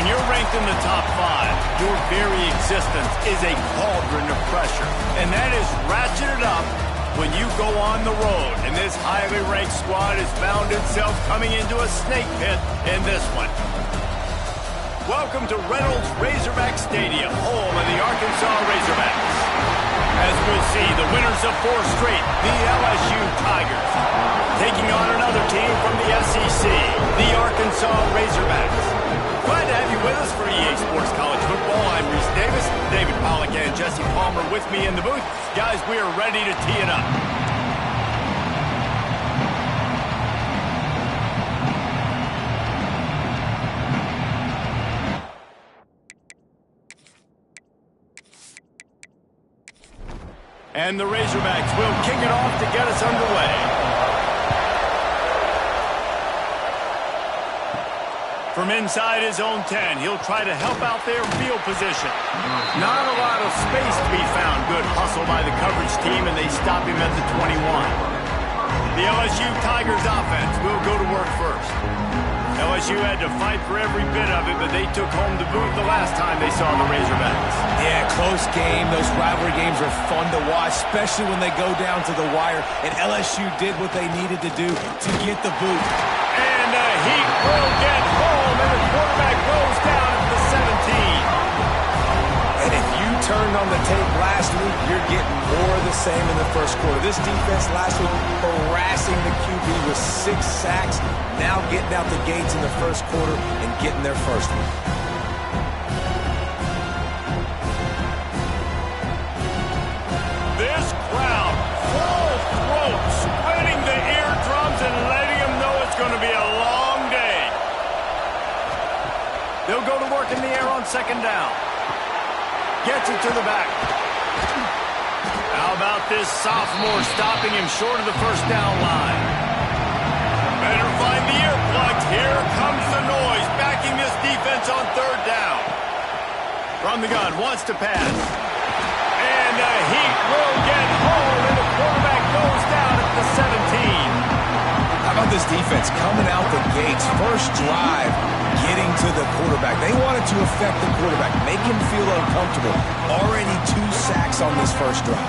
When you're ranked in the top 5, your very existence is a cauldron of pressure. And that is ratcheted up when you go on the road. And this highly ranked squad has found itself coming into a snake pit in this one. Welcome to Reynolds Razorback Stadium, home of the Arkansas Razorbacks. As we'll see, the winners of 4 straight, the LSU Tigers, taking on another team from the SEC, the Arkansas Razorbacks. Glad to have you with us for EA Sports College Football. I'm Reese Davis, David Pollack and Jesse Palmer with me in the booth. Guys, we are ready to tee it up. And the Razorbacks will kick it off to get us underway. From inside his own 10, he'll try to help out their field position. Not a lot of space to be found. Good hustle by the coverage team, and they stop him at the 21. The LSU Tigers offense will go to work first. LSU had to fight for every bit of it, but they took home the boot the last time they saw the Razorbacks. Yeah, close game. Those rivalry games are fun to watch, especially when they go down to the wire. And LSU did what they needed to do to get the boot. And the Heat will get home, and the quarterback goes down at the 17. And if you turned on the tape last week, you're getting more of the same in the first quarter. This defense last week harassing the QB with 6 sacks, now getting out the gates in the first quarter and getting their first one. This crowd, full throat, splitting the eardrums and letting them know it's going to be a long day. They'll go to work in the air on second down. Gets it to the back. How about this sophomore stopping him short of the first down line? Better find the earplugs. Here comes the noise, backing this defense on third down. From the gun, wants to pass. And the Heat will get home, and the quarterback goes down at the 17. How about this defense coming out the gates, first drive, getting to the quarterback. They wanted to affect the quarterback, make him feel uncomfortable. Already 2 sacks on this first drive.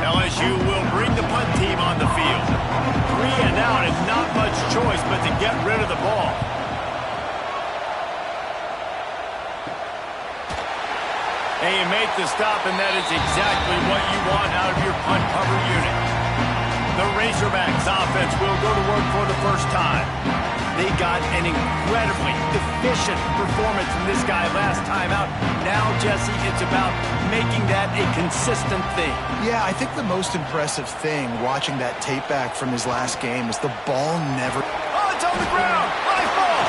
LSU will bring the punt team on the field. 3 and out and not much choice but to get rid of the ball. And you make the stop, and that is exactly what you want out of your punt cover unit. The Razorbacks offense will go to work for the first time. They got an incredibly efficient performance from this guy last time out. Now, Jesse, it's about making that a consistent thing. Yeah, I think the most impressive thing watching that tape back from his last game is the ball never... Oh, it's on the ground. High ball.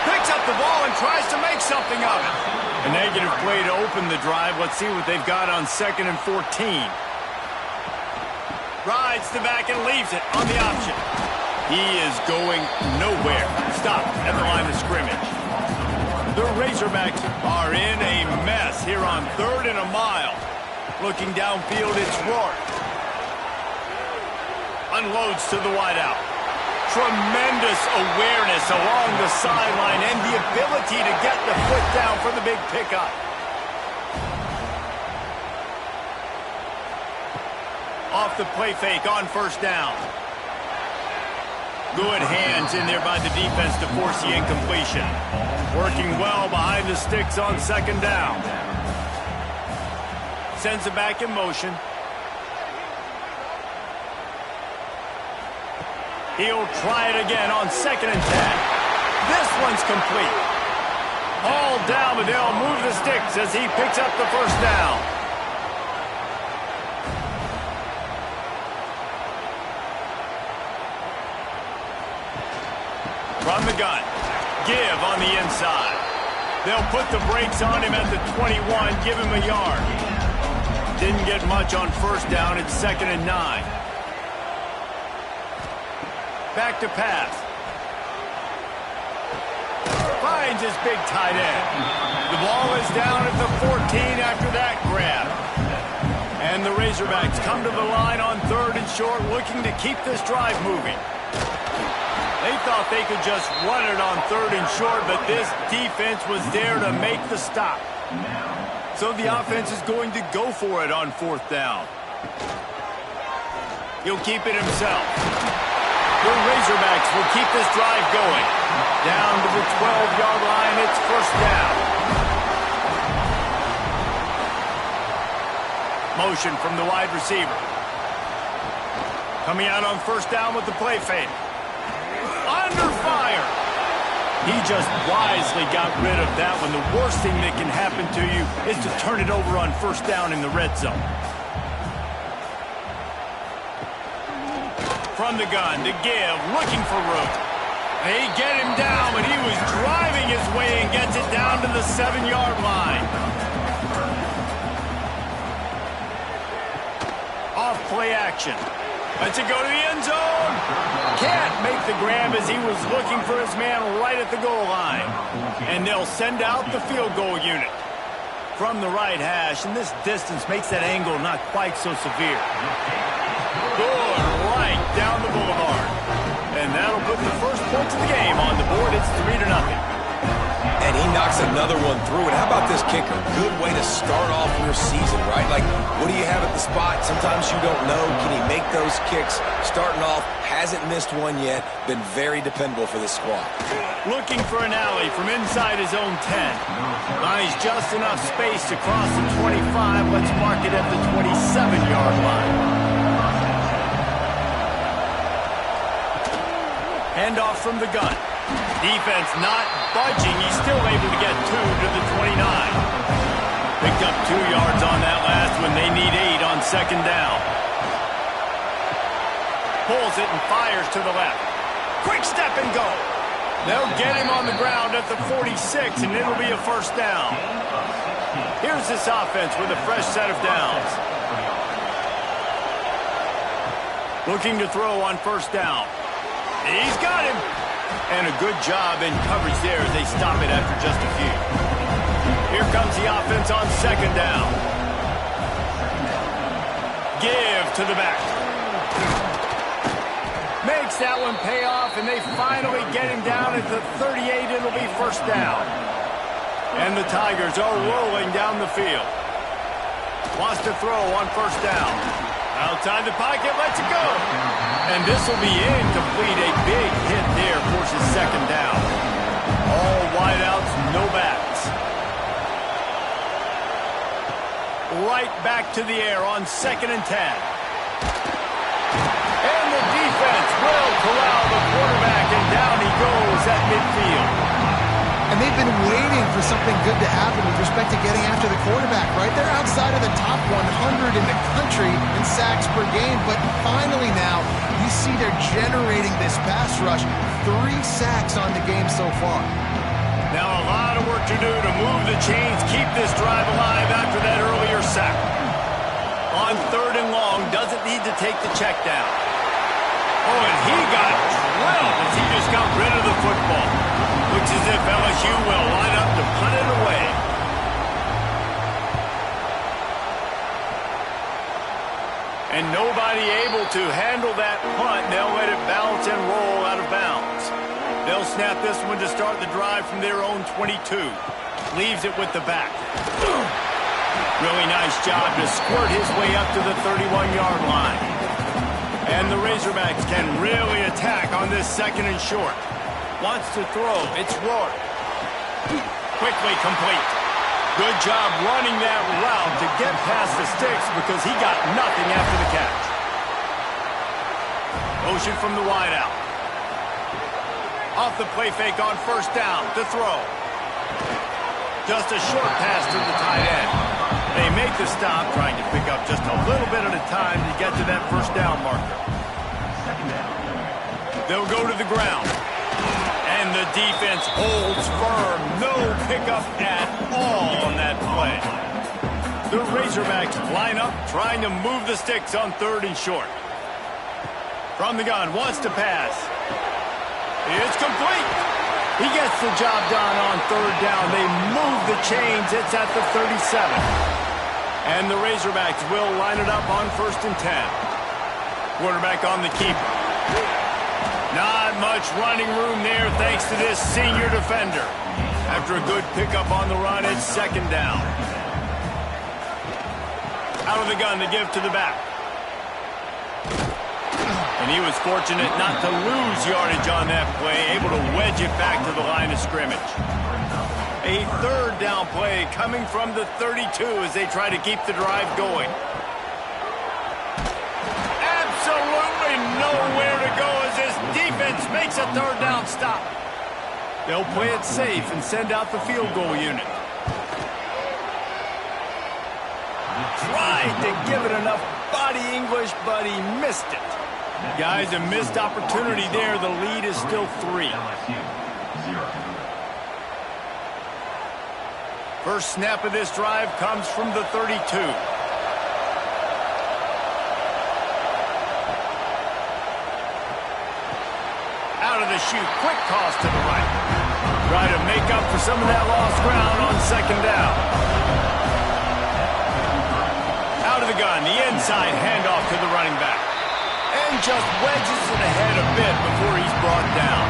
Picks up the ball and tries to make something of it. A negative play to open the drive. Let's see what they've got on 2nd and 14. Rides the back and leaves it on the option. He is going nowhere. Stopped at the line of scrimmage. The Razorbacks are in a mess here on 3rd and a mile. Looking downfield, it's Rourke. Unloads to the wideout. Tremendous awareness along the sideline and the ability to get the foot down for the big pickup. Off the play fake on first down. Good hands in there by the defense to force the incompletion. Working well behind the sticks on 2nd down. Sends it back in motion. He'll try it again on 2nd and 10. This one's complete. All down, but they'll move the sticks as he picks up the first down. From the gun. Give on the inside. They'll put the brakes on him at the 21, give him a yard. Didn't get much on first down. It's 2nd and 9. Back to pass. Finds his big tight end. The ball is down at the 14 after that grab. And the Razorbacks come to the line on 3rd and short, looking to keep this drive moving. They thought they could just run it on 3rd and short, but this defense was there to make the stop. So the offense is going to go for it on 4th down. He'll keep it himself. The Razorbacks will keep this drive going. Down to the 12-yard line, it's 1st down. Motion from the wide receiver. Coming out on 1st down with the play fake. Under fire. He just wisely got rid of that one. The worst thing that can happen to you is to turn it over on 1st down in the red zone. From the gun to give, looking for room. They get him down, but he was driving his way and gets it down to the 7-yard line. Off play action. Lets it go to the end zone. Can't make the grab as he was looking for his man right at the goal line. And they'll send out the field goal unit. From the right hash, and this distance makes that angle not quite so severe. Good right down the boulevard. And that'll put the first points of the game on the board. It's 3-0. And he knocks another one through. And how about this kicker? Good way to start off your season, right? Like, what do you have at the spot? Sometimes you don't know. Can he make those kicks? Starting off, hasn't missed one yet. Been very dependable for this squad. Looking for an alley from inside his own 10. Finds just enough space to cross the 25. Let's mark it at the 27-yard line. Handoff from the gun. Defense not budging. He's still able to get 2 to the 29. Picked up 2 yards on that last one. They need 8 on 2nd down. Pulls it and fires to the left. Quick step and go. They'll get him on the ground at the 46, and it'll be a 1st down. Here's this offense with a fresh set of downs. Looking to throw on 1st down. He's got him. And a good job in coverage there as they stop it after just a few. Here comes the offense on 2nd down. Give to the back. Makes that one pay off, and they finally get him down at the 38. It'll be 1st down. And the Tigers are rolling down the field. Wants to throw on 1st down. Outside the pocket, lets it go. And this will be incomplete. A big hit there forces 2nd down. All wideouts, no backs. Right back to the air on 2nd and 10. And the defense will corral the quarterback, and down he goes at midfield. And they've been waiting for something good to happen with respect to getting after the quarterback, right? They're outside of the top 100 in the country in sacks per game, but finally now you see they're generating this pass rush. 3 sacks on the game so far. Now a lot of work to do to move the chains, keep this drive alive after that earlier sack. On 3rd and long, doesn't need to take the check down. Oh, and he got drilled as he just got rid of the football. Looks as if LSU will line up to punt it away. And nobody able to handle that punt. They'll let it bounce and roll out of bounds. They'll snap this one to start the drive from their own 22. Leaves it with the back. Really nice job to squirt his way up to the 31-yard line. And the Razorbacks can really attack on this 2nd and short. Wants to throw. It's Rourke. Quickly complete. Good job running that route to get past the sticks because he got nothing after the catch. Motion from the wideout. Off the play fake on 1st down to throw. Just a short pass to the tight end. They make the stop, trying to pick up just a little bit at a time to get to that 1st down marker. They'll go to the ground. And the defense holds firm. No pickup at all on that play. The Razorbacks line up, trying to move the sticks on 3rd and short. From the gun, wants to pass. It's complete. He gets the job done on 3rd down. They move the chains. It's at the 37. And the Razorbacks will line it up on 1st and 10. Quarterback on the keeper. Not much running room there thanks to this senior defender. After a good pickup on the run, it's second down. Out of the gun to give to the back. And he was fortunate not to lose yardage on that play, able to wedge it back to the line of scrimmage. A third down play coming from the 32 as they try to keep the drive going. Absolutely nowhere to go as this defense makes a third down stop. They'll play it safe and send out the field goal unit. Tried to give it enough body English, but he missed it. Guys, a missed opportunity there. The lead is still 3. First snap of this drive comes from the 32. Out of the chute, quick toss to the right. Try to make up for some of that lost ground on second down. Out of the gun, the inside handoff to the running back. And just wedges it ahead a bit before he's brought down.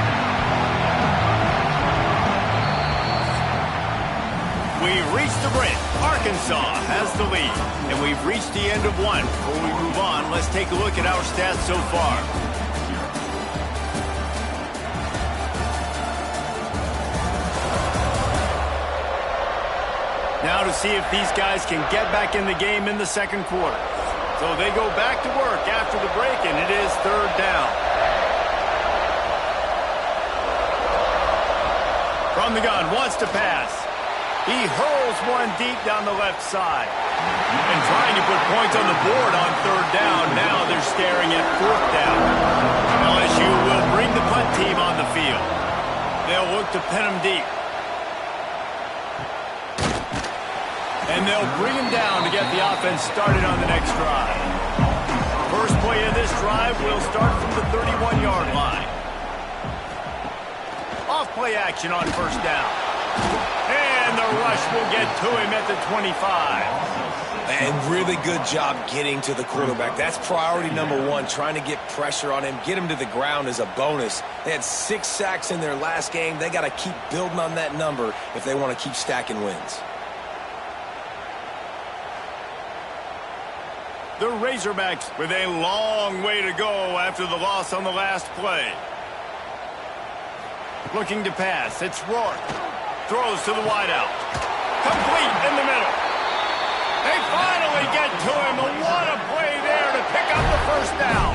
We've reached the break. Arkansas has the lead. And we've reached the end of one. Before we move on, let's take a look at our stats so far. Now to see if these guys can get back in the game in the second quarter. So they go back to work after the break, and it is third down. From the gun, wants to pass. He hurls one deep down the left side. And trying to put points on the board on third down. Now they're staring at fourth down. LSU will bring the punt team on the field. They'll look to pin them deep. And they'll bring him down to get the offense started on the next drive. First play of this drive will start from the 31-yard line. Off play action on first down. And the rush will get to him at the 25. And really good job getting to the quarterback. That's priority number 1, trying to get pressure on him. Get him to the ground is a bonus. They had 6 sacks in their last game. They got to keep building on that number if they want to keep stacking wins. The Razorbacks with a long way to go after the loss on the last play. Looking to pass. It's Rourke. Throws to the wideout. Complete in the middle. They finally get to him. And what a play there to pick up the first down.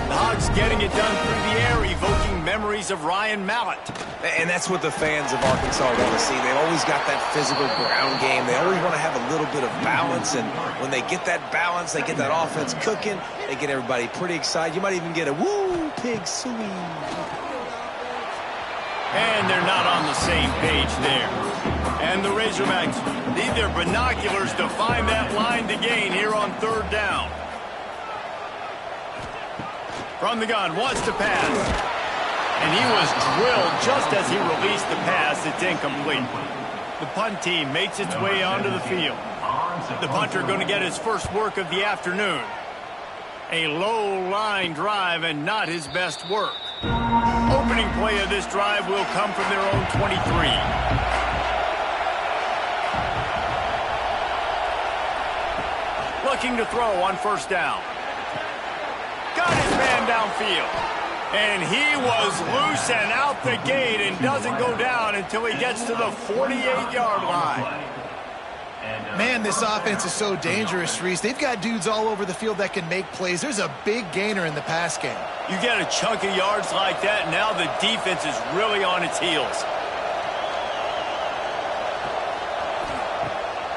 The Hogs getting it done through the air, evoking memories of Ryan Mallett. And that's what the fans of Arkansas want to see. They always got that physical ground game. They always want to have a little bit of balance. And when they get that balance, they get that offense cooking, they get everybody pretty excited. You might even get a woo, pig suey. And they're not on the same page there. And the Razorbacks need their binoculars to find that line to gain here on third down. From the gun, wants to pass. And he was drilled just as he released the pass. It's incomplete. The punt team makes its way onto the field. The punter going to get his first work of the afternoon. A low line drive and not his best work. Opening play of this drive will come from their own 23. Looking to throw on first down. Got his man downfield. And he was loose and out the gate and doesn't go down until he gets to the 48-yard line. Man, this offense is so dangerous, Reese. They've got dudes all over the field that can make plays. There's a big gainer in the pass game. You get a chunk of yards like that, now the defense is really on its heels.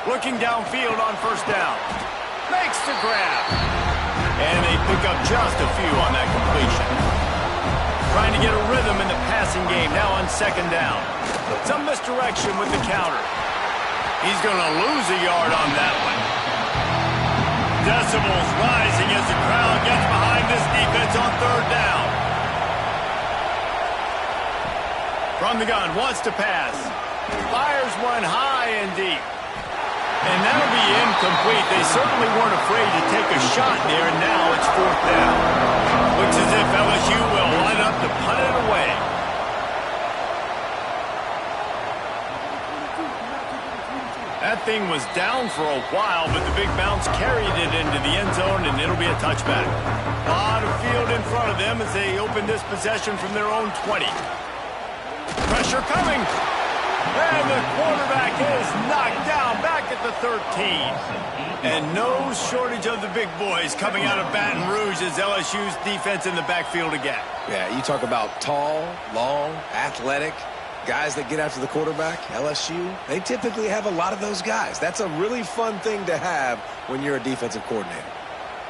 Looking downfield on first down. Makes the grab. And they pick up just a few on that completion. Trying to get a rhythm in the passing game now on second down. Some misdirection with the counter. He's going to lose a yard on that one. Decibels rising as the crowd gets behind this defense on third down. From the gun, wants to pass. Fires one high and deep. And that'll be incomplete. They certainly weren't afraid to take a shot there, and now it's 4th down. Looks as if LSU will line up to punt it away. That thing was down for a while, but the big bounce carried it into the end zone, and it'll be a touchback. A lot of field in front of them as they open this possession from their own 20. Pressure coming. And the quarterback is knocked down back at the 13. And no shortage of the big boys coming out of Baton Rouge as LSU's defense in the backfield again. Yeah, you talk about tall, long, athletic guys that get after the quarterback. LSU, they typically have a lot of those guys. That's a really fun thing to have when you're a defensive coordinator.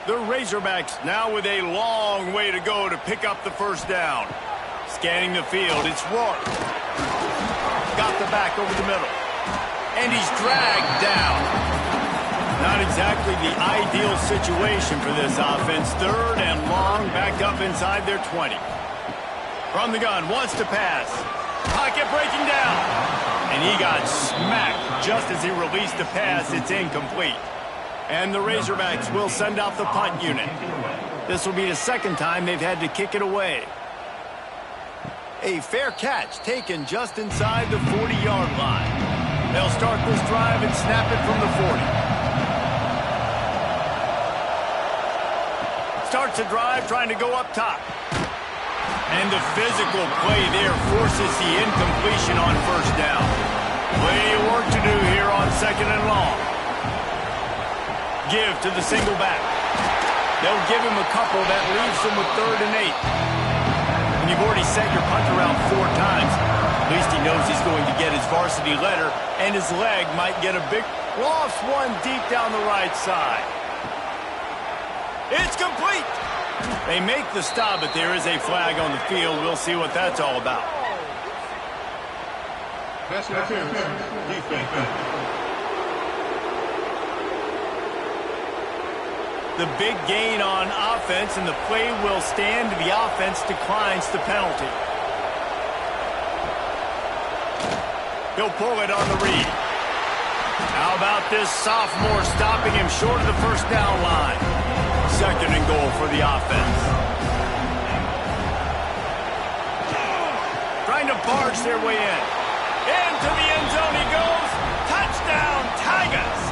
The Razorbacks now with a long way to go to pick up the first down. Scanning the field, it's Rourke. Got the back over the middle. And he's dragged down. Not exactly the ideal situation for this offense. 3rd and long, backed up inside their 20. From the gun, wants to pass. Pocket breaking down. And he got smacked just as he released the pass. It's incomplete. And the Razorbacks will send out the punt unit. This will be the 2nd time they've had to kick it away. A fair catch taken just inside the 40-yard line. They'll start this drive and snap it from the 40. Starts a drive trying to go up top. And the physical play there forces the incompletion on 1st down. Plenty of work to do here on 2nd and long. Give to the single back. They'll give him a couple that leaves him with 3rd and 8. When you've already sent your punter out 4 times, at least he knows he's going to get his varsity letter, and his leg might get a big loss one deep down the right side. It's complete. They make the stop, but there is a flag on the field. We'll see what that's all about. The big gain on offense, and the play will stand. The offense declines the penalty. He'll pull it on the read. How about this sophomore stopping him short of the 1st down line? 2nd and goal for the offense. Trying to barge their way in. Into the end zone he goes. Touchdown, Tigers!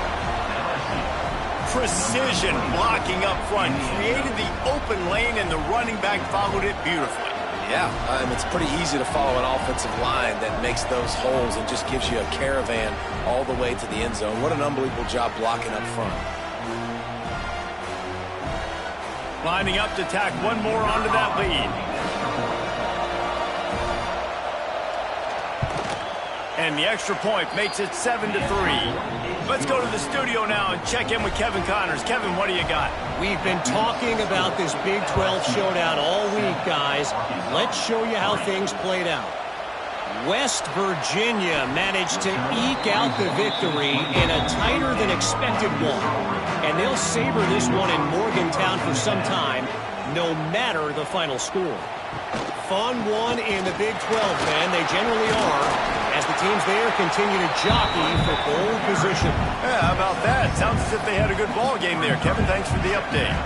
Precision blocking up front. Created the open lane, and the running back followed it beautifully. Yeah, it's pretty easy to follow an offensive line that makes those holes and just gives you a caravan all the way to the end zone. What an unbelievable job blocking up front. Lining up to tack one more onto that lead. And the extra point makes it 7-3. Let's go to the studio now and check in with Kevin Connors. Kevin, what do you got? We've been talking about this Big 12 showdown all week, guys. Let's show you how things played out. West Virginia managed to eke out the victory in a tighter-than-expected one. And they'll savor this one in Morgantown for some time, no matter the final score. Fun one in the Big 12, man. They generally are, as the teams there continue to jockey for pole position. Yeah, how about that? Sounds as if they had a good ball game there. Kevin, thanks for the update.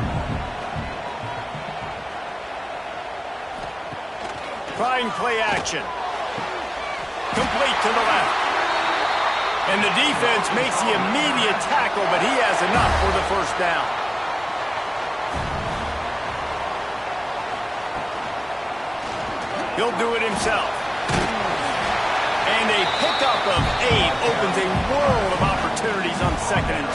Trying play action. Complete to the left. And the defense makes the immediate tackle, but he has enough for the 1st down. He'll do it himself. And a pickup of 8 opens a world of opportunities on 2nd and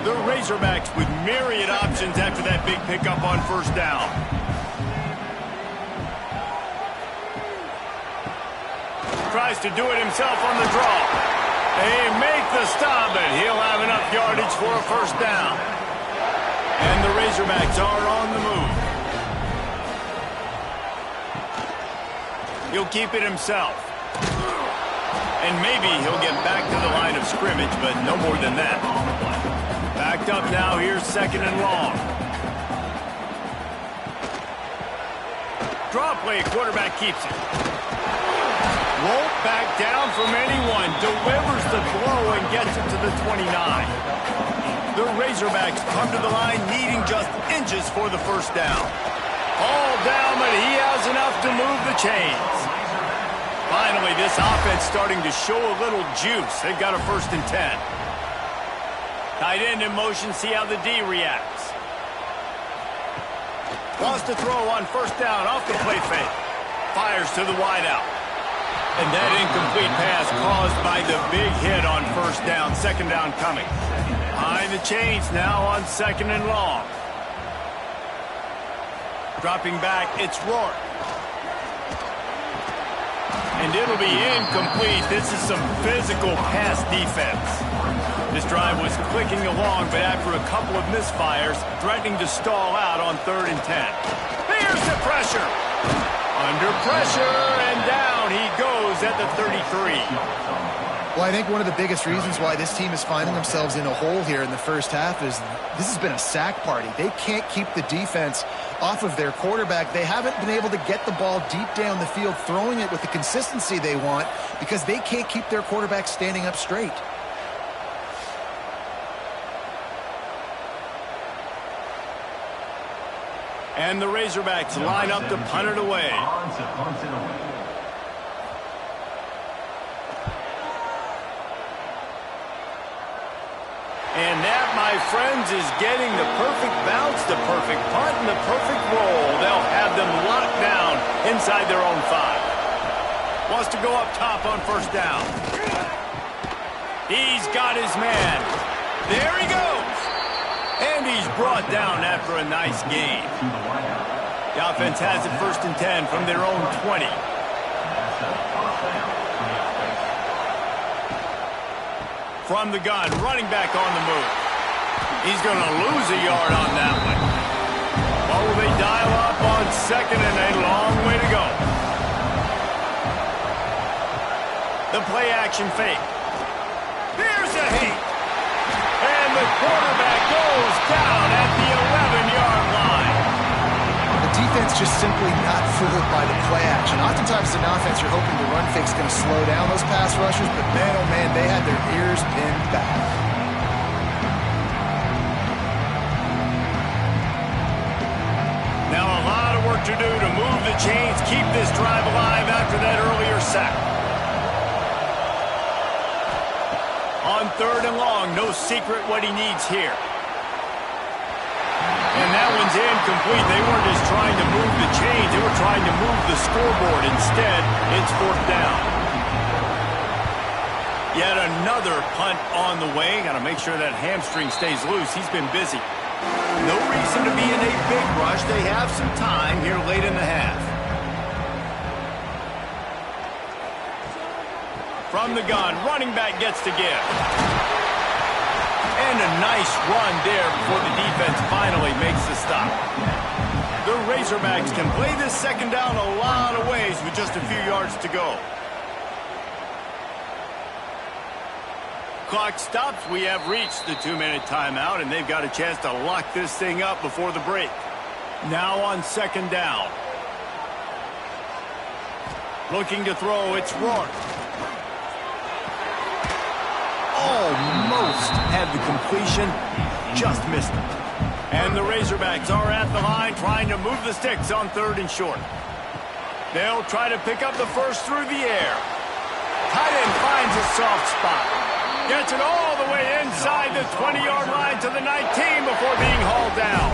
2. The Razorbacks with myriad options after that big pickup on 1st down. Tries to do it himself on the draw. They make the stop, but he'll have enough yardage for a 1st down. And the Razorbacks are on the move. He'll keep it himself. And maybe he'll get back to the line of scrimmage, but no more than that. Backed up now, here's 2nd and long. Draw play, quarterback keeps it. Won't back down from anyone. Delivers the blow and gets it to the 29. The Razorbacks come to the line needing just inches for the first down. All down, but he has enough to move the chains. Finally, this offense starting to show a little juice. They've got a 1st and 10. Tight end in motion, see how the D reacts. Wants to throw on 1st down off the play fake. Fires to the wideout. And that incomplete pass caused by the big hit on 1st down. 2nd down coming. Behind the chains now on 2nd and long. Dropping back, it's Rourke. And it'll be incomplete. This is some physical pass defense. This drive was clicking along, but after a couple of misfires, threatening to stall out on 3rd and 10. There's the pressure. Under pressure, and down he goes at the 33. Well, I think one of the biggest reasons why this team is finding themselves in a hole here in the first half is this has been a sack party. They can't keep the defense off of their quarterback. They haven't been able to get the ball deep down the field, throwing it with the consistency they want because they can't keep their quarterback standing up straight. And the Razorbacks line up to punt it away. And that, my friends, is getting the perfect bounce, the perfect punt, and the perfect roll. They'll have them locked down inside their own 5. Wants to go up top on 1st down. He's got his man. There he goes. And he's brought down after a nice gain. The offense has it 1st and 10 from their own 20. From the gun, running back on the move. He's going to lose a yard on that one. Oh, they dial up on 2nd and a long way to go. The play action fake. There's a hit. And the quarterback goes down at the 11-yard line. The defense just simply not fooled by the play action. Oftentimes as an offense, you're hoping the run fake's going to slow down those pass rushers, but man, oh man, they had their ears pinned back. Now a lot of work to do to move the chains, keep this drive alive after that earlier sack. On 3rd and long, no secret what he needs here. And that one's incomplete. They weren't just trying to move the chains, they were trying to move the scoreboard. Instead, it's 4th down. Yet another punt on the way. Got to make sure that hamstring stays loose. He's been busy. No reason to be in a big rush. They have some time here late in the half. From the gun, running back gets to give. And a nice run there before the defense finally makes the stop. The Razorbacks can play this 2nd down a lot of ways with just a few yards to go. Clock stops. We have reached the 2-minute timeout, and they've got a chance to lock this thing up before the break. Now on 2nd down. Looking to throw, it's Rourke. Almost had the completion, just missed it. And the Razorbacks are at the line trying to move the sticks on 3rd and short. They'll try to pick up the first through the air. Tight end finds a soft spot. Gets it all the way inside the 20-yard line to the 19 before being hauled down.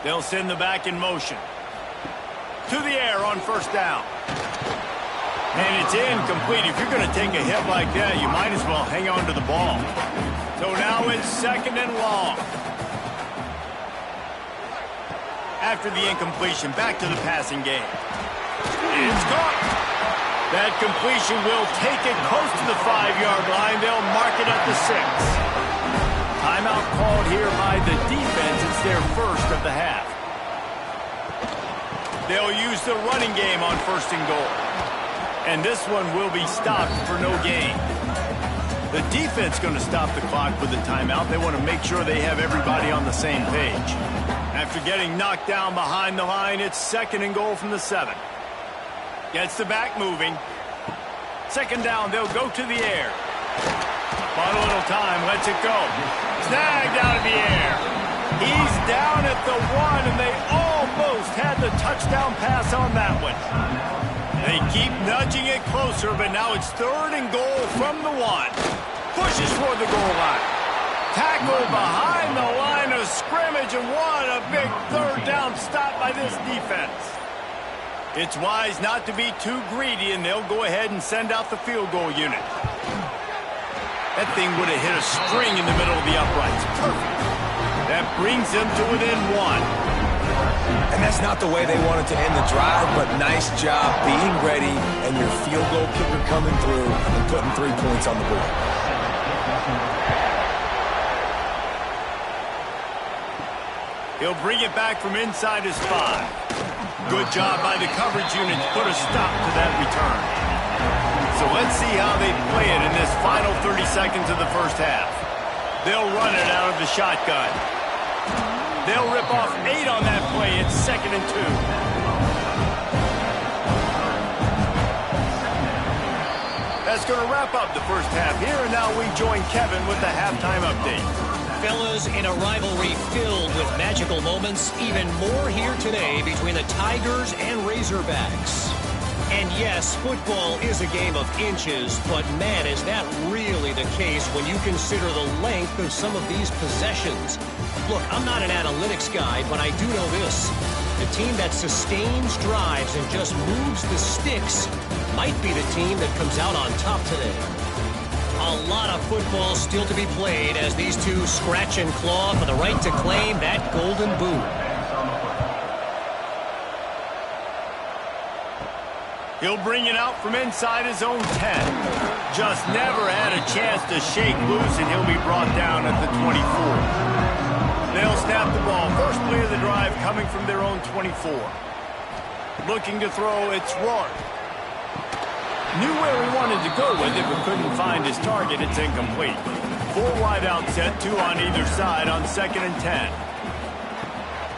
They'll send the back in motion. To the air on 1st down. And it's incomplete. If you're going to take a hit like that, you might as well hang on to the ball. So now it's 2nd and long. After the incompletion, back to the passing game. It's gone. That completion will take it close to the 5-yard line. They'll mark it at the 6. Timeout called here by the defense. It's their first of the half. They'll use the running game on 1st and goal. And this one will be stopped for no gain. The defense going to stop the clock with the timeout. They want to make sure they have everybody on the same page. After getting knocked down behind the line, it's 2nd and goal from the 7. Gets the back moving. second down, they'll go to the air. Bought a little time, lets it go. Snagged out of the air. He's down at the 1, and they almost had the touchdown pass on that one. They keep nudging it closer, but now it's 3rd and goal from the 1. Pushes for the goal line. Tackle behind the line of scrimmage, and what a big 3rd down stop by this defense. It's wise not to be too greedy, and they'll go ahead and send out the field goal unit. That thing would have hit a string in the middle of the uprights. Perfect. That brings them to within 1. And that's not the way they wanted to end the drive, but nice job being ready and your field goal kicker coming through and putting 3 points on the board. He'll bring it back from inside his 5. Good job by the coverage unit to put a stop to that return. So let's see how they play it in this final 30 seconds of the first half. They'll run it out of the shotgun. They'll rip off 8 on that play. It's 2nd and 2. That's going to wrap up the first half here, and now we join Kevin with the halftime update. Fellas, in a rivalry filled with magical moments, even more here today between the Tigers and Razorbacks. And yes, football is a game of inches, but man, is that really the case when you consider the length of some of these possessions. Look, I'm not an analytics guy, but I do know this. The team that sustains drives and just moves the sticks might be the team that comes out on top today. A lot of football still to be played as these two scratch and claw for the right to claim that golden boot. He'll bring it out from inside his own 10. Just never had a chance to shake loose, and he'll be brought down at the 24. They'll snap the ball. First play of the drive coming from their own 24. Looking to throw, it's Rourke. Knew where he wanted to go with it, but couldn't find his target. It's incomplete. 4 wide out set, 2 on either side on 2nd and 10.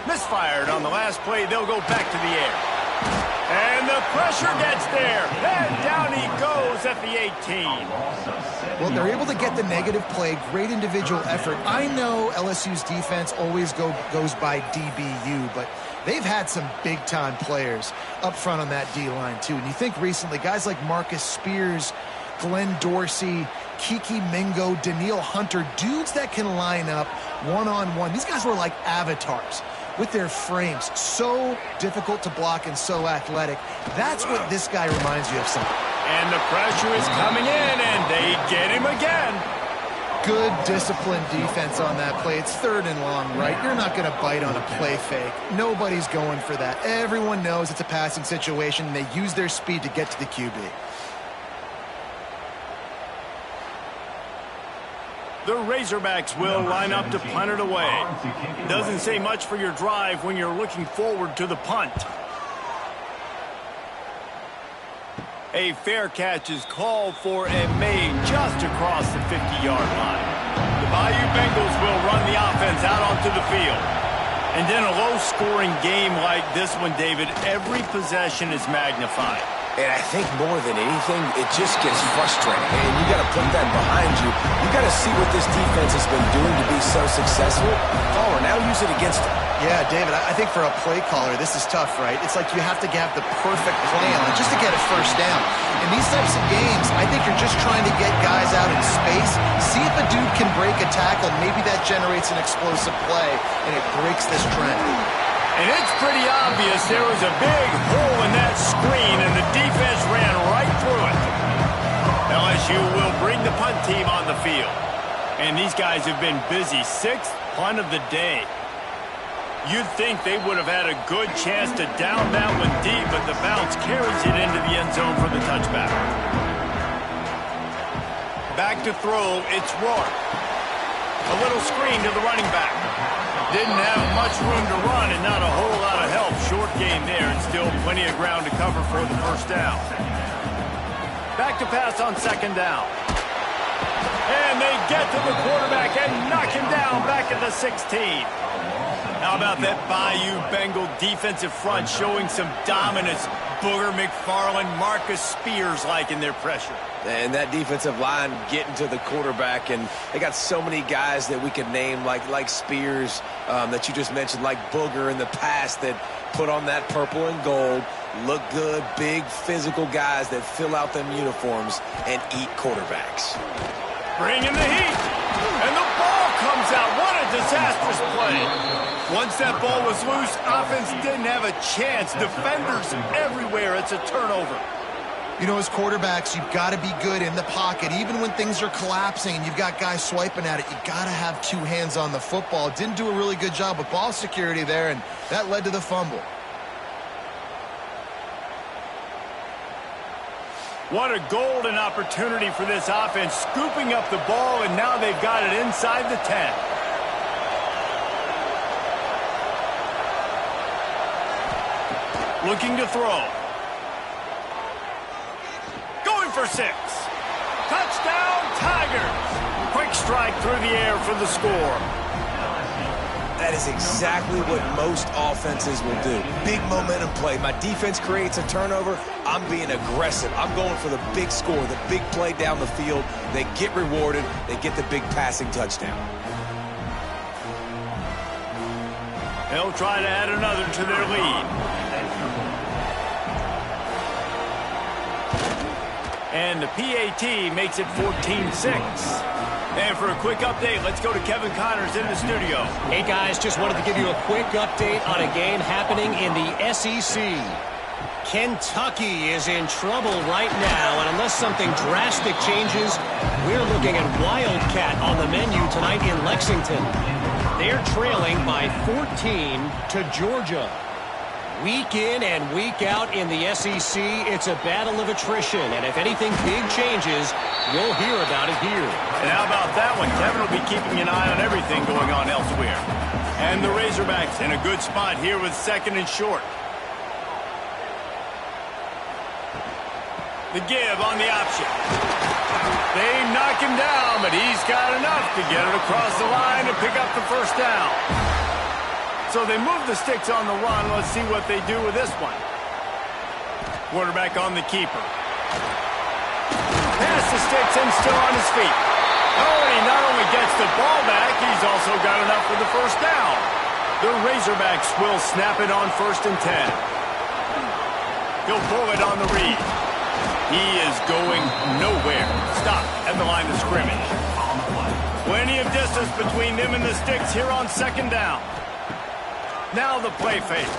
Misfired on the last play. They'll go back to the air. And the pressure gets there. And down he goes at the 18. Well, they're able to get the negative play. Great individual effort. I know LSU's defense always goes by DBU, but they've had some big-time players up front on that D-line, too. And you think recently, guys like Marcus Spears, Glenn Dorsey, Kiki Mingo, Daniil Hunter, dudes that can line up one-on-one. These guys were like avatars with their frames. So difficult to block and so athletic. That's what this guy reminds you of something. And the pressure is coming in, and they get him again. Good disciplined defense on that play. It's 3rd and long, right? You're not going to bite on a play fake. Nobody's going for that. Everyone knows it's a passing situation, and they use their speed to get to the QB. The Razorbacks will line up to punt it away. Doesn't say much for your drive when you're looking forward to the punt. A fair catch is called for and made just across the 50-yard line. The Bayou Bengals will run the offense out onto the field. And in a low-scoring game like this one, David, every possession is magnified. And I think more than anything, it just gets frustrating. And you got to put that behind you. You got to see what this defense has been doing to be so successful. Caller, now use it against them. Yeah, David, I think for a play caller, this is tough, right? It's like you have to have the perfect play on it just to get a first down. In these types of games, I think you're just trying to get guys out in space, see if a dude can break a tackle. Maybe that generates an explosive play, and it breaks this trend. And it's pretty obvious there was a big hole in that screen, and the defense ran right through it. LSU will bring the punt team on the field. And these guys have been busy. 6th punt of the day. You'd think they would have had a good chance to down that one deep, but the bounce carries it into the end zone for the touchback. Back to throw, it's Rourke. A little screen to the running back. Didn't have much room to run and not a whole lot of help. Short game there and still plenty of ground to cover for the first down. Back to pass on 2nd down. And they get to the quarterback and knock him down back at the 16. How about that Bayou Bengal defensive front showing some dominance? Booger McFarland, Marcus Spears-like in their pressure. And that defensive line getting to the quarterback, and they got so many guys that we could name like Spears that you just mentioned, like Booger in the past that put on that purple and gold, look good, big physical guys that fill out them uniforms and eat quarterbacks. Bring in the heat, and the ball comes out. What a disastrous play. Once that ball was loose, offense didn't have a chance. Defenders everywhere. It's a turnover. You know, as quarterbacks, you've got to be good in the pocket. Even when things are collapsing and you've got guys swiping at it, you've got to have two hands on the football. Didn't do a really good job with ball security there, and that led to the fumble. What a golden opportunity for this offense, scooping up the ball, and now they've got it inside the 10. Looking to throw. Going for 6. Touchdown, Tigers. Quick strike through the air for the score. That is exactly what most offenses will do. Big momentum play. My defense creates a turnover. I'm being aggressive. I'm going for the big score, the big play down the field. They get rewarded. They get the big passing touchdown. They'll try to add another to their lead. And the PAT makes it 14-6. And for a quick update, let's go to Kevin Connors in the studio. Hey, guys, just wanted to give you a quick update on a game happening in the SEC. Kentucky is in trouble right now, and unless something drastic changes, we're looking at Wildcat on the menu tonight in Lexington. They're trailing by 14 to Georgia. Week in and week out in the SEC, it's a battle of attrition, and if anything big changes, you'll hear about it here. And how about that one? Kevin will be keeping an eye on everything going on elsewhere. And the Razorbacks in a good spot here with 2nd and short. The give on the option. They knock him down, but he's got enough to get it across the line and pick up the first down. So they move the sticks on the run. Let's see what they do with this one. Quarterback on the keeper. Pass the sticks and still on his feet. Oh, and he not only gets the ball back, he's also got enough for the first down. The Razorbacks will snap it on 1st and 10. He'll pull it on the read. He is going nowhere. Stop at the line of scrimmage. Plenty of distance between them and the sticks here on 2nd down. Now the play fake.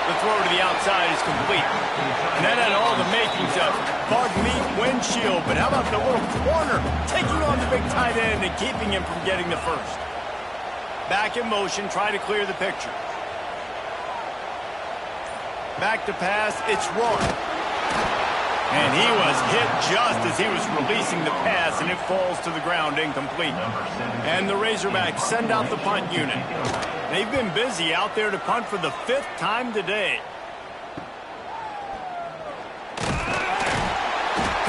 The throw to the outside is complete. And that had all the makings of bug meat windshield. But how about the little corner taking on the big tight end and keeping him from getting the first? Back in motion, try to clear the picture. Back to pass, it's Roy. And he was hit just as he was releasing the pass, and it falls to the ground incomplete. And the Razorbacks send out the punt unit. They've been busy out there to punt for the 5th time today.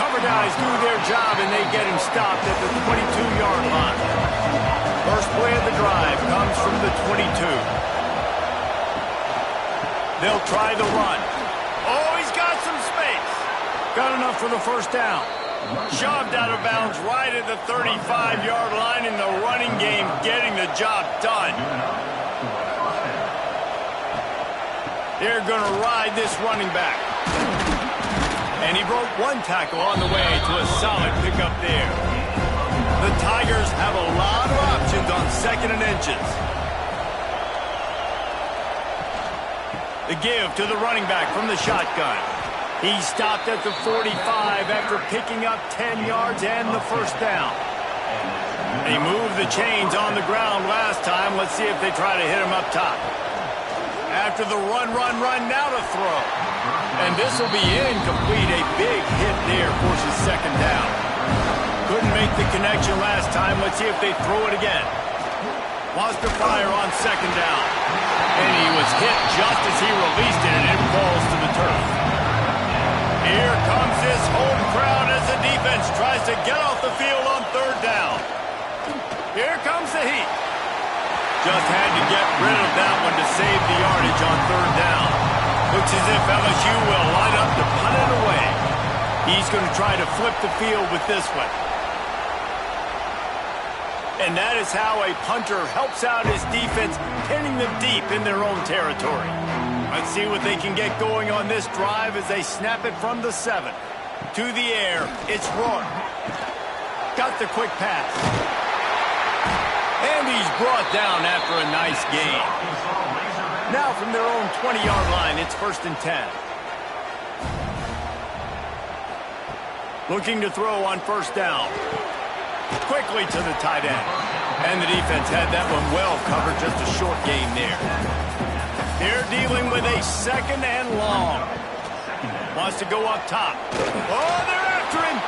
Cover guys do their job, and they get him stopped at the 22-yard line. First play of the drive comes from the 22. They'll try the run. Oh, he's got some space. Got enough for the first down. Shoved out of bounds right at the 35-yard line in the running game, getting the job done. They're going to ride this running back. And he broke one tackle on the way to a solid pickup there. The Tigers have a lot of options on 2nd and inches. The give to the running back from the shotgun. He stopped at the 45 after picking up 10 yards and the first down. They moved the chains on the ground last time. Let's see if they try to hit him up top. After the run, now to throw. And this will be incomplete. A big hit there forces 2nd down. Couldn't make the connection last time. Let's see if they throw it again. Lost to fire on 2nd down. And he was hit just as he released it, and it falls to the turf. Here comes this home crowd as the defense tries to get off the field on 3rd down. Here comes the heat. Just had to get rid of that one to save the yardage on third down. Looks as if LSU will line up to punt it away. He's going to try to flip the field with this one. And that is how a punter helps out his defense, pinning them deep in their own territory. Let's see what they can get going on this drive as they snap it from the 7. To the air, it's Rourke. Got the quick pass. And he's brought down after a nice gain. Now from their own 20-yard line, it's 1st and 10. Looking to throw on 1st down. Quickly to the tight end. And the defense had that one well covered, just a short gain there. They're dealing with a 2nd and long. Wants to go up top. Oh, they're after him.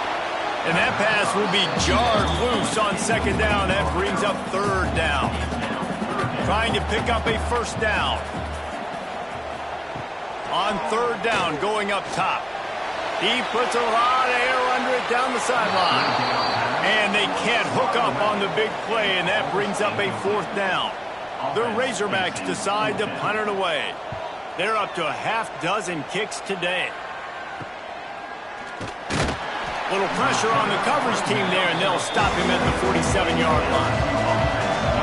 And that pass will be jarred loose on 2nd down. That brings up 3rd down. Trying to pick up a 1st down. On 3rd down, going up top. He puts a lot of air under it down the sideline. And they can't hook up on the big play, and that brings up a 4th down. The Razorbacks decide to punt it away. They're up to a half-dozen kicks today. Little pressure on the coverage team there, and they'll stop him at the 47-yard line.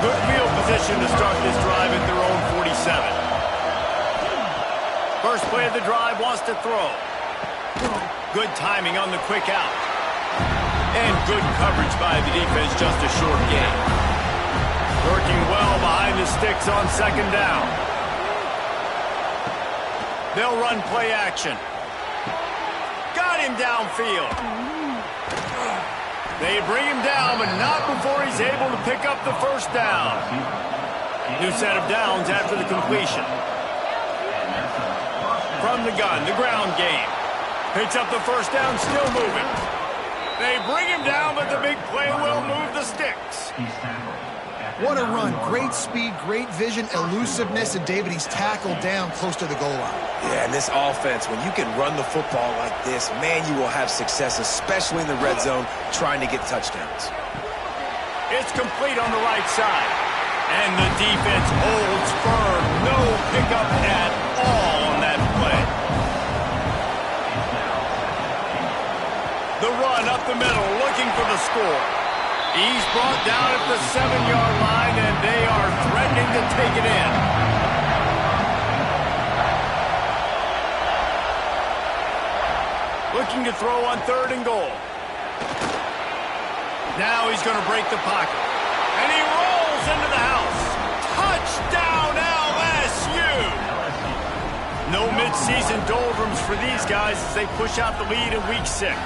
Good field position to start this drive at their own 47. First play of the drive, wants to throw. Good timing on the quick out. And good coverage by the defense, just a short gain. Working well behind the sticks on 2nd down. They'll run play action. Got him downfield. They bring him down, but not before he's able to pick up the 1st down. New set of downs after the completion. From the gun, the ground game. Picks up the 1st down, still moving. They bring him down, but the big play will move the sticks. What a run. Great speed, great vision, elusiveness, and David, he's tackled down close to the goal line. Yeah, and this offense, when you can run the football like this, man, you will have success, especially in the red zone, trying to get touchdowns. It's complete on the right side. And the defense holds firm. No pickup at all on that play. The run up the middle, looking for the score. He's brought down at the 7-yard line, and they are threatening to take it in. Looking to throw on 3rd and goal. Now he's going to break the pocket. And he rolls into the house. Touchdown, LSU! No midseason doldrums for these guys as they push out the lead in Week 6.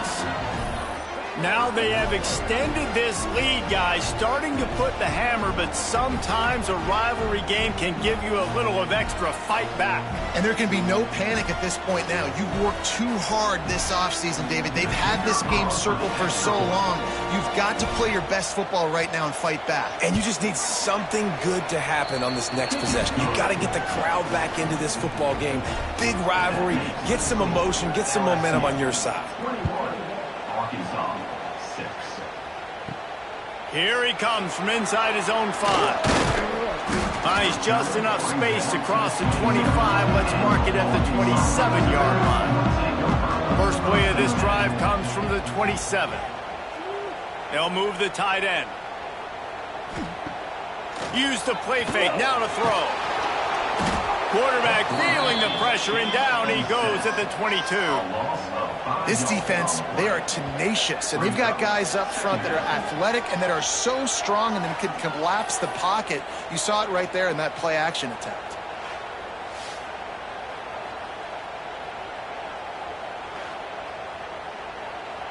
Now they have extended this lead, guys, starting to put the hammer, but sometimes a rivalry game can give you a little of extra fight back. And there can be no panic at this point now. You've worked too hard this offseason, David. They've had this game circled for so long. You've got to play your best football right now and fight back. And you just need something good to happen on this next possession. You've got to get the crowd back into this football game. Big rivalry. Get some emotion. Get some momentum on your side. Here he comes from inside his own 5. Buys just enough space to cross the 25. Let's mark it at the 27-yard line. First play of this drive comes from the 27. They'll move the tight end. Use the play fake. Now to throw. Quarterback feeling the pressure, and down he goes at the 22. This defense, they are tenacious, and they've got guys up front that are athletic and that are so strong and then can collapse the pocket. You saw it right there in that play action attempt.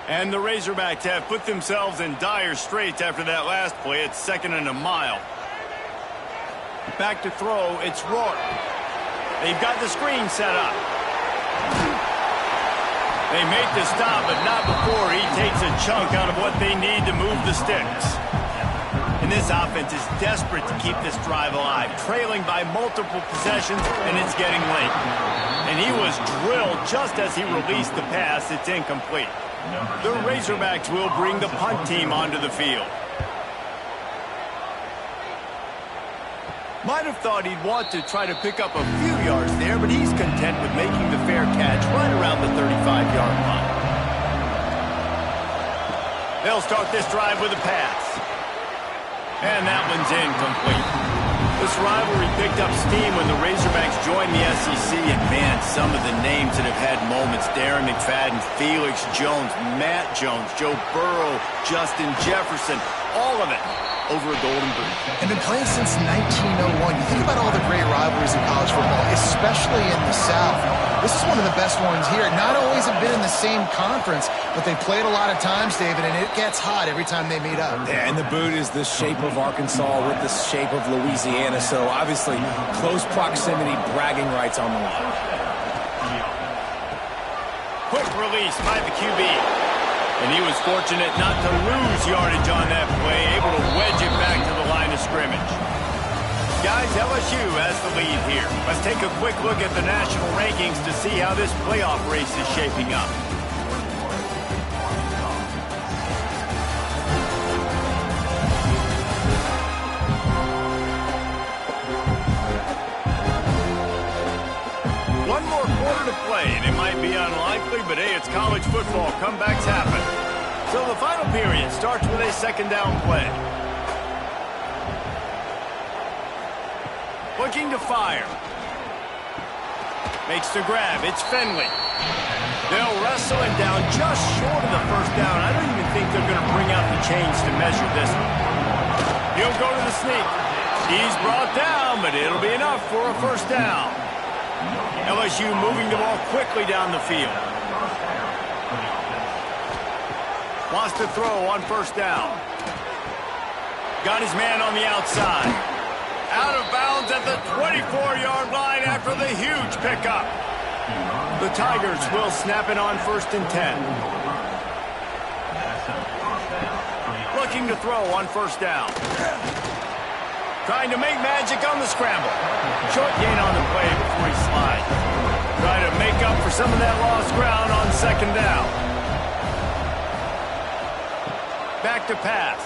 And the Razorbacks have put themselves in dire straits after that last play. It's 2nd and a mile. Back to throw, it's Rourke. They've got the screen set up. They make the stop, but not before he takes a chunk out of what they need to move the sticks. And this offense is desperate to keep this drive alive, trailing by multiple possessions, and it's getting late. And he was drilled just as he released the pass. It's incomplete. The Razorbacks will bring the punt team onto the field. Might have thought he'd want to try to pick up a few yards there, but he's content with making the fair catch right around the 35-yard line. They'll start this drive with a pass. And that one's incomplete. This rivalry picked up steam when the Razorbacks joined the SEC, and man, some of the names that have had moments: Darren McFadden, Felix Jones, Matt Jones, Joe Burrow, Justin Jefferson, all of it over a Golden Boot. And been playing since 1901. You think about all the great rivalries in college football, especially in the South. This is one of the best ones here. Not always have been in the same conference, but they played a lot of times, David, and it gets hot every time they meet up. Yeah, and the boot is the shape of Arkansas with the shape of Louisiana, so obviously close proximity, bragging rights on the line. Quick release by the QB. And he was fortunate not to lose yardage on that play, able to wedge it back to the line of scrimmage. Guys, LSU has the lead here. Let's take a quick look at the national rankings to see how this playoff race is shaping up. One more quarter to play, and it might be unlikely, but hey, it's college football. Comebacks happen. So the final period starts with a second down play. Looking to fire. Makes the grab. It's Finley. They'll wrestle him down just short of the first down. I don't even think they're going to bring out the chains to measure this one. He'll go to the sneak. He's brought down, but it'll be enough for a first down. LSU moving the ball quickly down the field. Wants to throw on first down. Got his man on the outside. Out of bounds at the 24-yard line after the huge pickup. The Tigers will snap it on 1st and 10. Looking to throw on first down. Trying to make magic on the scramble. Short gain on the play before he slides. Trying to make up for some of that lost ground on second down. Back to pass.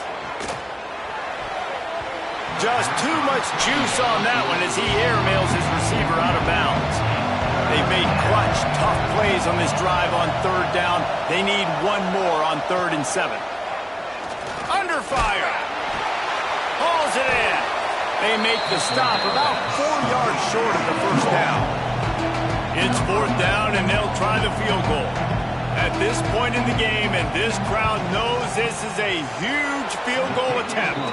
Just too much juice on that one as he airmails his receiver out of bounds. They've made clutch, tough plays on this drive on third down. They need one more on 3rd and 7. Under fire. Hauls it in. They make the stop about 4 yards short of the first down. It's 4th down, and they'll try the field goal. At this point in the game, and this crowd knows this is a huge field goal attempt.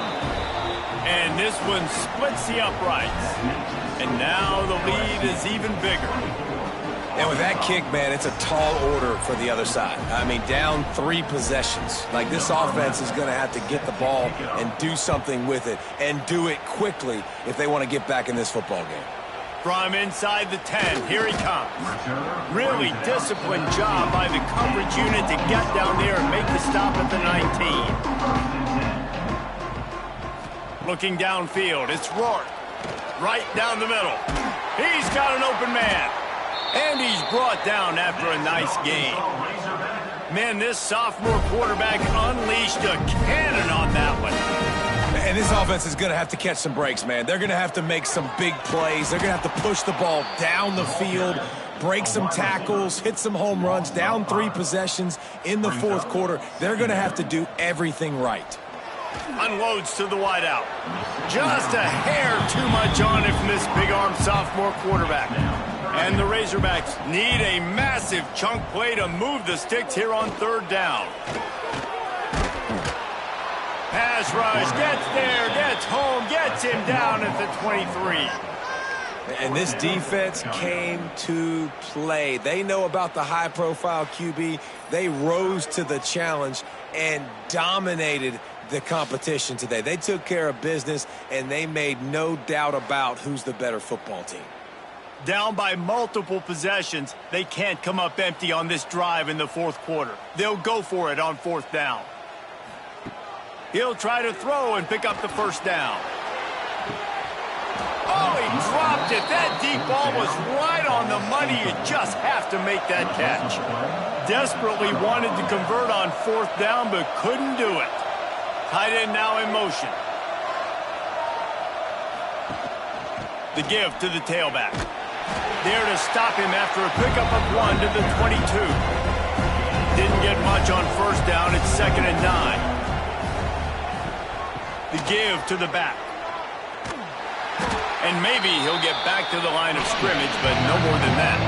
And this one splits the uprights. And now the lead is even bigger. And with that kick, man, it's a tall order for the other side. I mean, down 3 possessions. Like, this offense is going to have to get the ball and do something with it, and do it quickly if they want to get back in this football game. From inside the 10, here he comes. Really disciplined job by the coverage unit to get down there and make the stop at the 19. Looking downfield, it's Rourke. Right down the middle. He's got an open man. And he's brought down after a nice gain. Man, this sophomore quarterback unleashed a cannon on that one. And this offense is going to have to catch some breaks, man. They're going to have to make some big plays. They're going to have to push the ball down the field, break some tackles, hit some home runs, down 3 possessions in the 4th quarter. They're going to have to do everything right. Unloads to the wideout. Just a hair too much on it from this big-armed sophomore quarterback. And the Razorbacks need a massive chunk play to move the sticks here on 3rd down. Pass rush, gets there, gets home, gets him down at the 23. And this defense came to play. They know about the high-profile QB. They rose to the challenge and dominated the competition today. They took care of business, and they made no doubt about who's the better football team. Down by multiple possessions, they can't come up empty on this drive in the 4th quarter. They'll go for it on 4th down. He'll try to throw and pick up the first down. Oh, he dropped it. That deep ball was right on the money. You just have to make that catch. Desperately wanted to convert on 4th down, but couldn't do it. Tight end now in motion. The give to the tailback. There to stop him after a pickup of 1 to the 22. Didn't get much on first down. It's 2nd and 9. The give to the back. And maybe he'll get back to the line of scrimmage, but no more than that.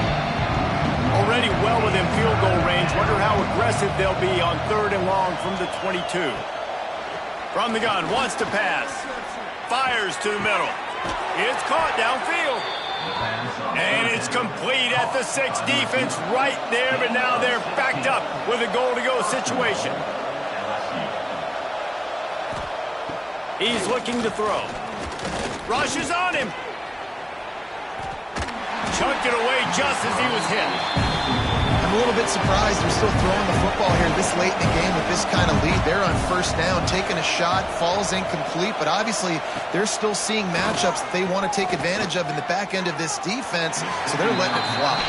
Already well within field goal range. Wonder how aggressive they'll be on 3rd and long from the 22. From the gun, wants to pass. Fires to the middle. It's caught downfield. And it's complete at the 6. Defense right there, but now they're backed up with a goal-to-go situation. He's looking to throw. Rushes on him. Chucked it away just as he was hit. I'm a little bit surprised they're still throwing the football here this late in the game with this kind of lead. They're on first down, taking a shot, falls incomplete, but obviously they're still seeing matchups that they want to take advantage of in the back end of this defense, so they're letting it fly.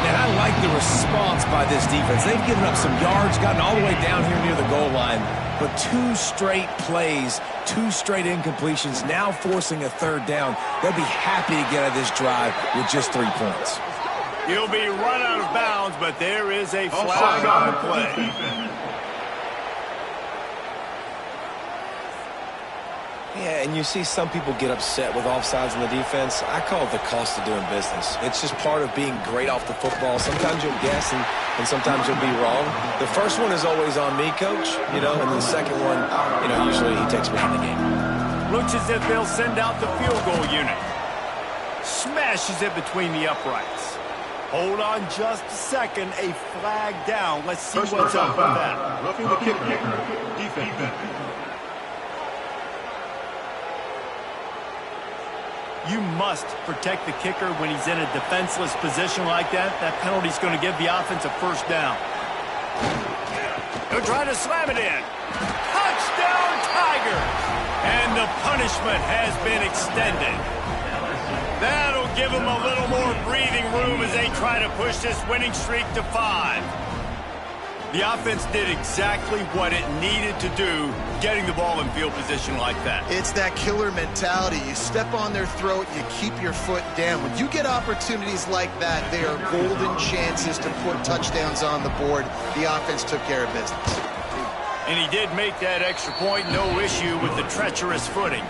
And I like the response by this defense. They've given up some yards, gotten all the way down here near the goal line, but 2 straight plays, 2 straight incompletions, now forcing a 3rd down. They'll be happy to get out of this drive with just 3 points. He'll be run out of bounds, but there is a flag on the play. Yeah, and you see some people get upset with offsides in the defense. I call it the cost of doing business. It's just part of being great off the football. Sometimes you'll guess, and sometimes you'll be wrong. The first one is always on me, Coach, and the second one, usually he takes me in the game. Looks as if they'll send out the field goal unit. Smashes it between the uprights. Hold on just a second. A flag down. Let's see what's up with that. Roughing the kicker. Defense. You must protect the kicker when he's in a defenseless position like that. That penalty's going to give the offense a first down. They'll try to slam it in. Touchdown, Tigers! And the punishment has been extended. That'll give them a little more breathing room as they try to push this winning streak to 5. The offense did exactly what it needed to do, getting the ball in field position like that. It's that killer mentality. You step on their throat, you keep your foot down. When you get opportunities like that, they are golden chances to put touchdowns on the board. The offense took care of business. And he did make that extra point, no issue with the treacherous footing.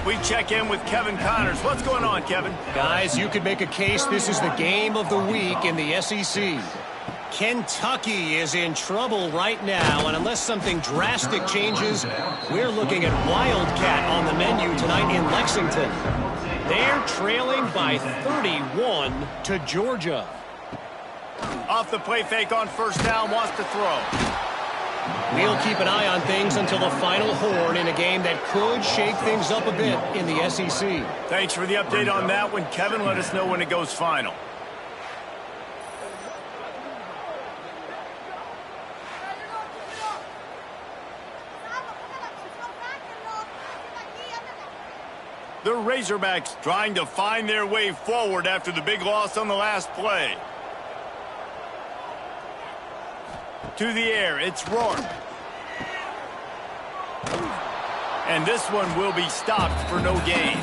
We check in with Kevin Connors. What's going on, Kevin? Guys, you could make a case this is the game of the week in the SEC. Kentucky is in trouble right now, and unless something drastic changes, we're looking at Wildcat on the menu tonight in Lexington. They're trailing by 31 to Georgia. Off the play fake on first down, wants to throw. We'll keep an eye on things until the final horn in a game that could shake things up a bit in the SEC. Thanks for the update on that one, Kevin. Let us know when it goes final. The Razorbacks trying to find their way forward after the big loss on the last play. To the air, it's Rourke. And this one will be stopped for no gain.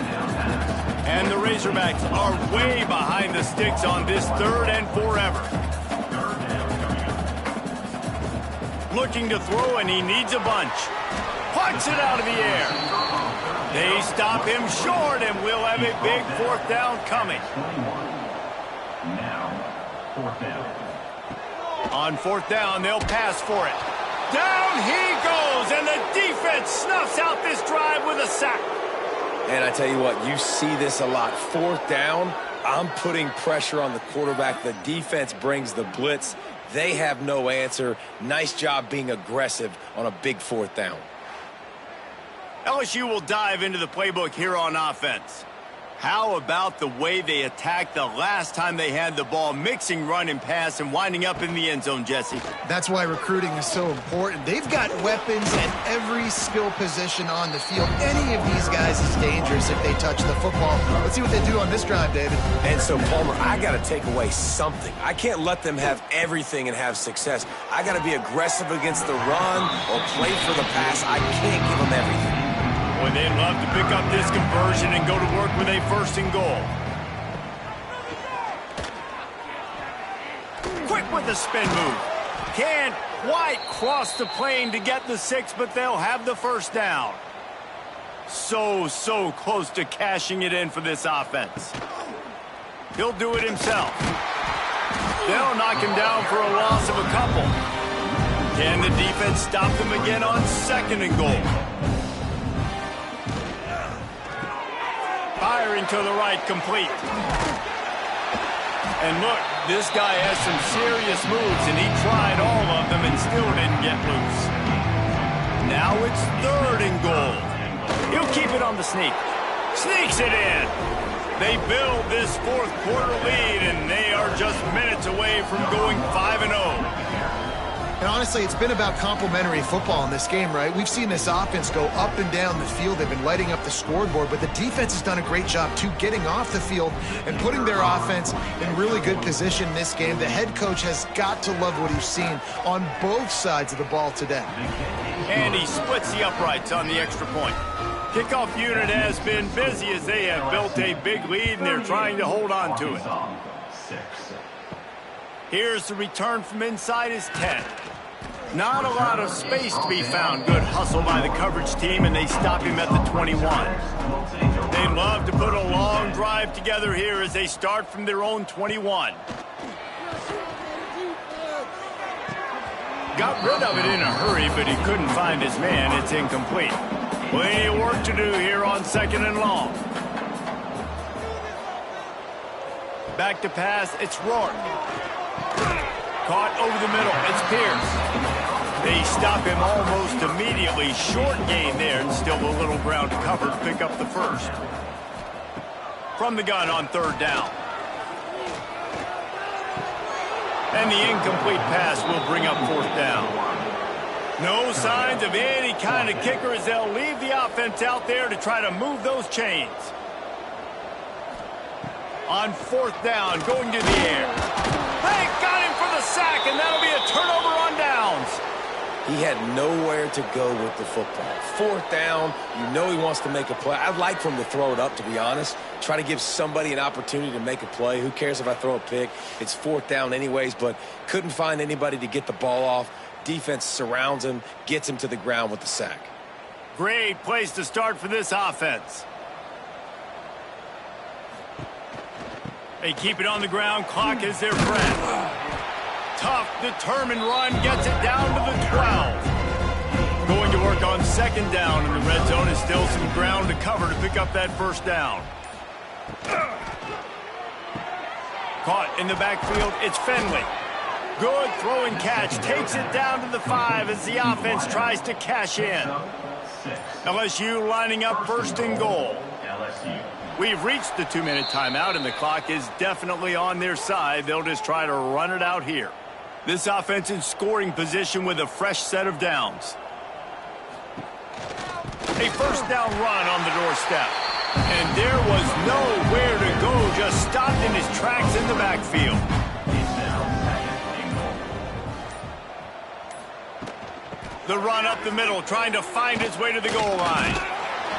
And the Razorbacks are way behind the sticks on this 3rd and forever. Looking to throw, and he needs a bunch. Punch it out of the air. They stop him short, and we'll have a big 4th down coming. Now, 4th down. On 4th down, they'll pass for it. Down he goes, and the defense snuffs out this drive with a sack. And I tell you what, you see this a lot. 4th down, I'm putting pressure on the quarterback. The defense brings the blitz. They have no answer. Nice job being aggressive on a big 4th down. LSU will dive into the playbook here on offense. How about the way they attacked the last time they had the ball, mixing run and pass and winding up in the end zone, Jesse? That's why recruiting is so important. They've got weapons at every skill position on the field. Any of these guys is dangerous if they touch the football. Let's see what they do on this drive, David. And so, Palmer, I got to take away something. I can't let them have everything and have success. I got to be aggressive against the run or play for the pass. I can't give them everything. Boy, they'd love to pick up this conversion and go to work with a 1st and goal. Quick with the spin move. Can't quite cross the plane to get the 6, but they'll have the 1st down. So close to cashing it in for this offense. He'll do it himself. They'll knock him down for a loss of a couple. Can the defense stop them again on 2nd and goal? Firing to the right, complete. And look, this guy has some serious moves, and he tried all of them and still didn't get loose. Now it's 3rd and goal. He'll keep it on the sneak. Sneaks it in. They build this 4th quarter lead, and they are just minutes away from going 5-0. And honestly, it's been about complementary football in this game, right? We've seen this offense go up and down the field. They've been lighting up the scoreboard, but the defense has done a great job, too, getting off the field and putting their offense in really good position in this game. The head coach has got to love what he's seen on both sides of the ball today. And he splits the uprights on the extra point. Kickoff unit has been busy as they have built a big lead, and they're trying to hold on to it. Here's the return from inside his 10. Not a lot of space to be found. Good hustle by the coverage team, and they stop him at the 21. They love to put a long drive together here as they start from their own 21. Got rid of it in a hurry, but he couldn't find his man. It's incomplete. Plenty of work to do here on 2nd and long. Back to pass, it's Rourke. Caught over the middle, it's Pierce. They stop him almost immediately. Short gain there, and still a little ground to cover to pick up the 1st. From the gun on 3rd down. And the incomplete pass will bring up 4th down. No signs of any kind of kicker as they'll leave the offense out there to try to move those chains. On 4th down, going to the air. They got him for the sack, and that'll be a turnover on downs. He had nowhere to go with the football. 4th down, you know he wants to make a play. I'd like for him to throw it up, to be honest. Try to give somebody an opportunity to make a play. Who cares if I throw a pick? It's 4th down anyways, but couldn't find anybody to get the ball off. Defense surrounds him, gets him to the ground with the sack. Great place to start for this offense. They keep it on the ground. Clock is their friend. Tough, determined run, gets it down to the 12. Going to work on 2nd down, and the red zone is still some ground to cover to pick up that 1st down. Caught in the backfield, it's Finley. Good throw and catch, takes it down to the 5 as the offense tries to cash in. LSU lining up 1st and goal. We've reached the 2-minute timeout, and the clock is definitely on their side. They'll just try to run it out here. This offense in scoring position with a fresh set of downs. A 1st down run on the doorstep. And there was nowhere to go, just stopped in his tracks in the backfield. The run up the middle, trying to find his way to the goal line.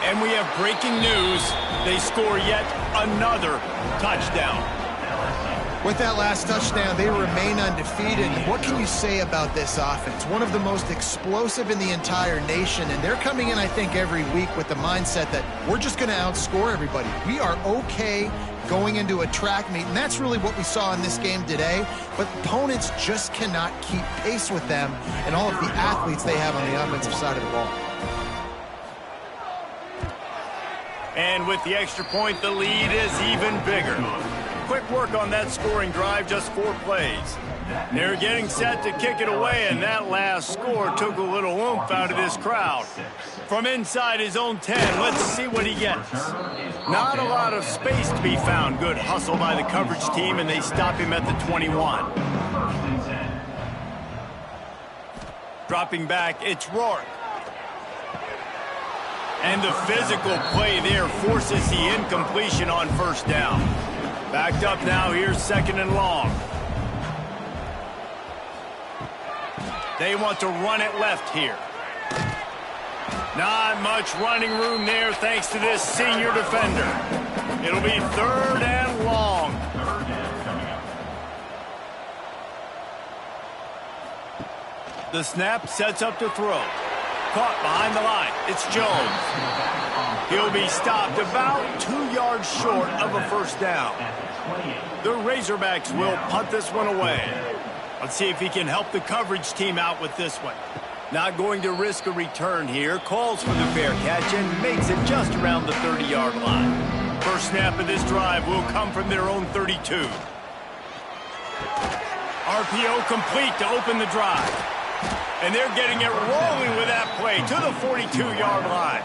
And we have breaking news. They score yet another touchdown. With that last touchdown, they remain undefeated. What can you say about this offense? One of the most explosive in the entire nation, and they're coming in, I think, every week with the mindset that we're just going to outscore everybody. We are okay going into a track meet, and that's really what we saw in this game today. But opponents just cannot keep pace with them and all of the athletes they have on the offensive side of the ball. And with the extra point, the lead is even bigger. Quick work on that scoring drive, just 4 plays. They're getting set to kick it away, and that last score took a little oomph out of this crowd. From inside his own 10, let's see what he gets. Not a lot of space to be found. Good hustle by the coverage team, and they stop him at the 21. Dropping back, it's Rourke. And the physical play there forces the incompletion on 1st down. Backed up now, here's 2nd and long. They want to run it left here. Not much running room there thanks to this senior defender. It'll be 3rd and long. The snap sets up to throw. Caught behind the line. It's Jones. He'll be stopped about 2 yards short of a first down. The Razorbacks will punt this one away. Let's see if he can help the coverage team out with this one. Not going to risk a return here. Calls for the fair catch and makes it just around the 30-yard line. First snap of this drive will come from their own 32. RPO complete to open the drive. And they're getting it rolling with that play to the 42-yard line.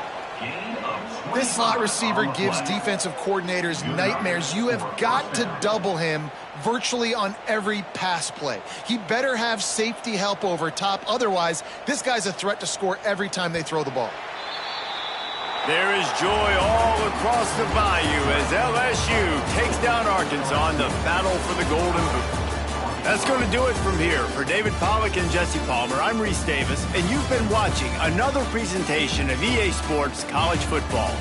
This slot receiver gives defensive coordinators nightmares. You have got to double him virtually on every pass play. He better have safety help over top. Otherwise, this guy's a threat to score every time they throw the ball. There is joy all across the bayou as LSU takes down Arkansas in the battle for the Golden Boot. That's going to do it from here. For David Pollack and Jesse Palmer, I'm Reese Davis, and you've been watching another presentation of EA Sports College Football.